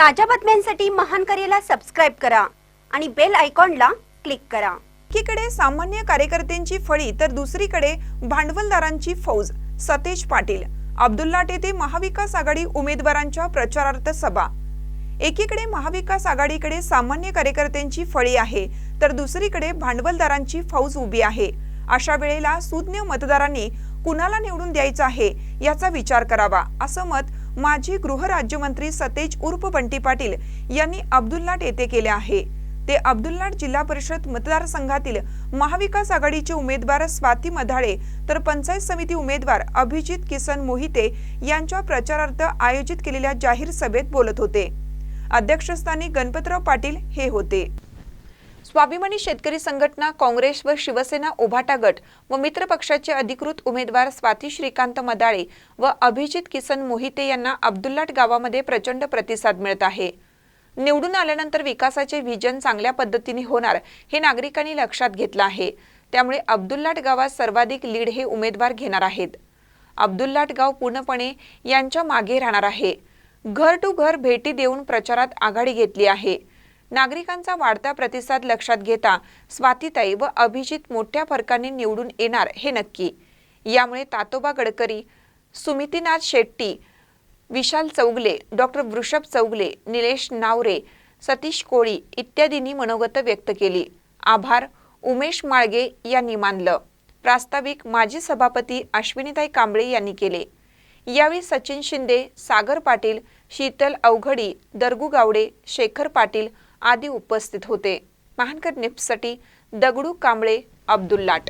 ताज्या बातम्यांसाठी महान करेला सबस्क्राइब करा आणि बेल आयकॉनला क्लिक करा। एकीकडे सामान्य कार्यकर्त्यांची फळी तर दुसरीकडे भांडवलदारांची फौज। सतेज पाटील अब्दुल्लाट येथे महाविकास आघाडी उमेदवारांच्या प्रचारार्थ सभा। एकीकडे महाविकास आघाडीकडे सामान्य कार्यकर्त्यांची फळी आहे तर दुसरीकडे भांडवलदारांची फौज उभी आहे। अशा वेळेला सुज्ञ मतदारांनी कुणाला निवडून द्यायचं आहे याचा विचार करावा, असं मत माजी गृहराज्यमंत्री सतेज उर्फ बंटी पाटील यांनी अब्दुल्लाट येथे केले आहे। ते अब्दुल्लाट जिल्हा परिषद मतदारसंघातील महाविकास आघाडीचे उमेदवार स्वाती मधाळे तर पंचायत समिती उमेदवार अभिजित किसन मोहिते यांच्या प्रचारार्थ आयोजित केलेल्या जाहीर सभेत बोलत होते। अध्यक्षस्थानी गणपतराव पाटील हे होते। स्वाभिमानी शेतकरी संघटना, काँग्रेस व शिवसेना उभाटा गट व मित्र पक्षाचे अधिकृत उमेदवार स्वाती श्रीकांत मधाळे व अभिजित किसन मोहिते यांना अब्दुल्लाट गावामध्ये प्रचंड प्रतिसाद मिळत आहे। निवडून आल्यानंतर विकासाचे व्हिजन चांगल्या पद्धतीने होणार हे नागरिकांनी लक्षात घेतलं आहे। त्यामुळे अब्दुल्लाट गावात सर्वाधिक लीड हे उमेदवार घेणार आहेत। अब्दुल्लाट गाव पूर्णपणे यांच्या मागे राहणार आहे। घर टू घर भेटी देऊन प्रचारात आघाडी घेतली आहे। नागरिकांचा वाढता प्रतिसाद लक्षात घेता स्वातीताई व अभिजित मोठ्या फरकाने निवडून येणार हे नक्की। यामुळे तातोबा गडकरी, सुमितीनाथ शेट्टी, विशाल चौगले, डॉक्टर वृषभ चौगले, निलेश नावरे, सतीश कोळी इत्यादींनी मनोगत व्यक्त केली। आभार उमेश माळगे यांनी मानलं। प्रास्ताविक माजी सभापती अश्विनीताई कांबळे यांनी केले। यावेळी सचिन शिंदे, सागर पाटील, शीतल अवघडी, दरगू गावडे, शेखर पाटील आदी उपस्थित होते। महानकर न्यूजसाठी दगडू कांबळे, अब्दुल्लाट।